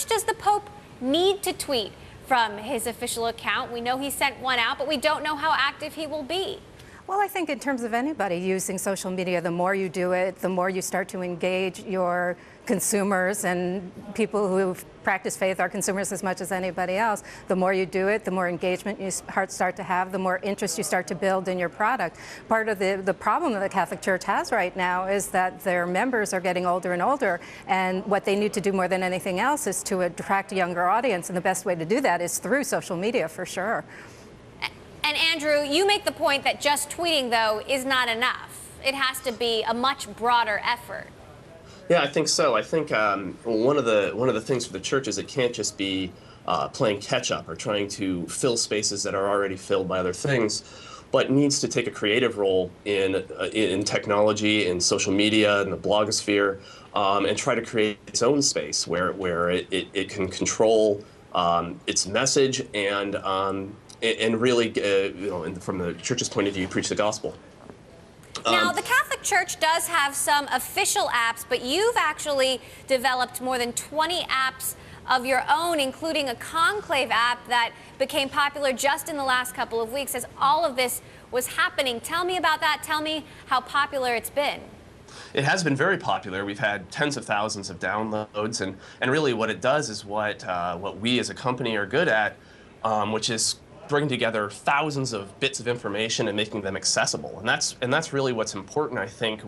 much does the Pope need to tweet from his official account? We know he sent one out, but we don't know how active he will be. Well, I think in terms of anybody using social media, the more you do it, the more you start to engage your consumers, and people who practice faith are consumers as much as anybody else. The more you do it, the more engagement you start to have, the more interest you start to build in your product. Part of the problem that the Catholic Church has right now is that their members are getting older and older, and what they need to do more than anything else is to attract a younger audience, and the best way to do that is through social media, for sure. And Andrew, you make the point that just tweeting, though, is not enough. It has to be a much broader effort. Yeah, I think so. I think one of the things for the church is it can't just be playing catch up or trying to fill spaces that are already filled by other things, but needs to take a creative role in technology, in social media, in the blogosphere, and try to create its own space where it can control its message and really, from the church's point of view, preach the gospel. Now, the Catholic Church does have some official apps, but you've actually developed more than 20 apps of your own, including a conclave app that became popular just in the last couple of weeks as all of this was happening. Tell me about that. Tell me how popular it's been. It has been very popular. We've had tens of thousands of downloads, and really what it does is what we as a company are good at, which is bring together thousands of bits of information and making them accessible. And that's really what's important, I think,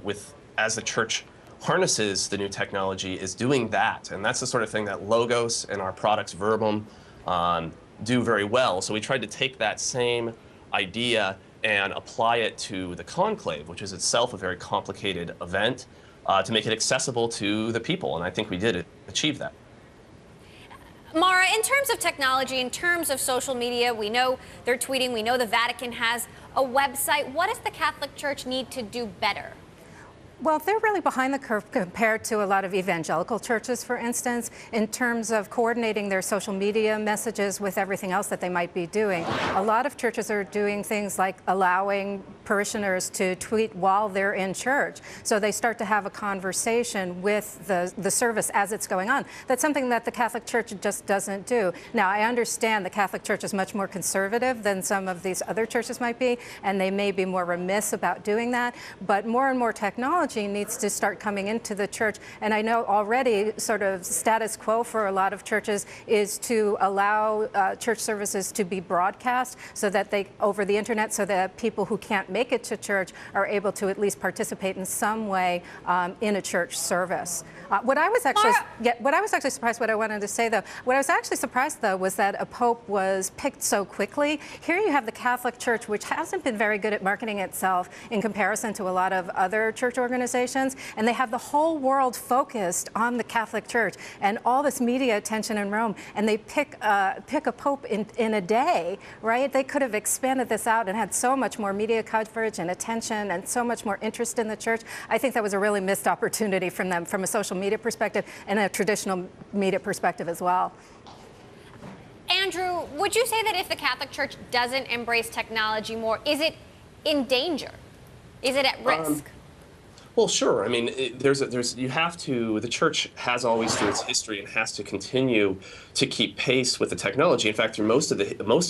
as the church harnesses the new technology, is doing that. And that's the sort of thing that Logos and our products Verbum do very well. So we tried to take that same idea and apply it to the conclave, which is itself a very complicated event, to make it accessible to the people. And I think we did achieve that. Mara, in terms of technology, in terms of social media, we know they're tweeting, we know the Vatican has a website. What does the Catholic Church need to do better? Well, they're really behind the curve compared to a lot of evangelical churches, for instance, in terms of coordinating their social media messages with everything else that they might be doing. A lot of churches are doing things like allowing parishioners to tweet while they're in church. So they start to have a conversation with the service as it's going on. That's something that the Catholic Church just doesn't do. Now, I understand the Catholic Church is much more conservative than some of these other churches might be, and they may be more remiss about doing that, but more and more technology needs to start coming into the church. And I know already sort of status quo for a lot of churches is to allow church services to be broadcast so that over the internet, so that people who can't make it to church are able to at least participate in some way in a church service. What I was actually surprised, what I wanted to say though, what I was actually surprised though was that a pope was picked so quickly. Here you have the Catholic Church, which hasn't been very good at marketing itself in comparison to a lot of other church organizations, and they have the whole world focused on the Catholic Church and all this media attention in Rome, and they pick a pope in a day, right? They could have expanded this out and had so much more media coverage and attention and so much more interest in the church. I think that was a really missed opportunity from them, from a social media perspective and a traditional media perspective as well. Andrew, would you say that if the Catholic Church doesn't embrace technology more, is it in danger? Is it at risk? Well, sure. I mean, the church has always through its history and has to continue to keep pace with the technology. In fact, through most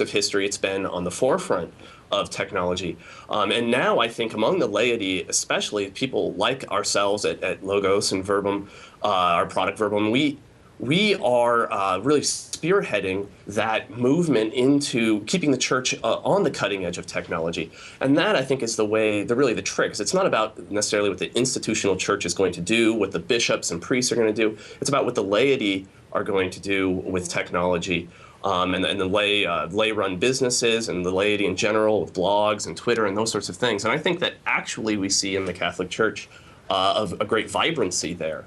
of history, it's been on the forefront of technology. And now I think among the laity, especially people like ourselves at Logos and Verbum, our product Verbum, we are really spearheading that movement into keeping the church on the cutting edge of technology. And that, I think, is really the trick. 'Cause it's not about necessarily what the institutional church is going to do, what the bishops and priests are going to do. It's about what the laity are going to do with technology. And the lay-run businesses and the laity in general with blogs and Twitter and those sorts of things. And I think that actually we see in the Catholic Church of a great vibrancy there.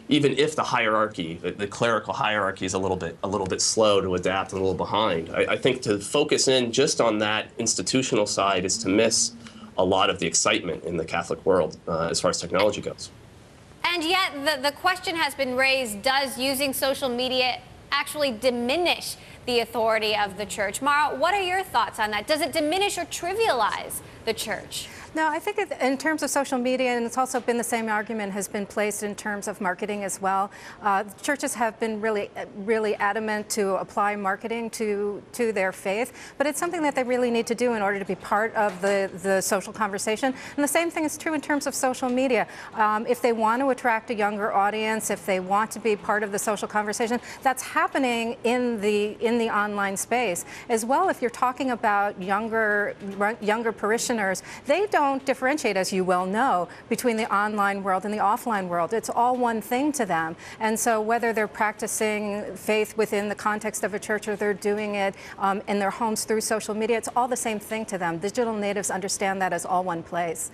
Even if the hierarchy, the clerical hierarchy, is a little bit slow to adapt and a little behind. I think to focus in just on that institutional side is to miss a lot of the excitement in the Catholic world as far as technology goes. And yet the question has been raised, does using social media actually diminish the authority of the church? Mara, what are your thoughts on that? Does it diminish or trivialize the church? No, I think in terms of social media, and it's also been the same argument has been placed in terms of marketing as well. Churches have been really adamant to apply marketing to their faith, but it's something that they really need to do in order to be part of the social conversation. And the same thing is true in terms of social media. If they want to attract a younger audience, if they want to be part of the social conversation, that's happening in the online space as well. If you're talking about younger parishioners, they don't differentiate, as you well know, between the online world and the offline world. It's all one thing to them. And so whether they're practicing faith within the context of a church or they're doing it in their homes through social media, it's all the same thing to them. Digital natives understand that as all one place.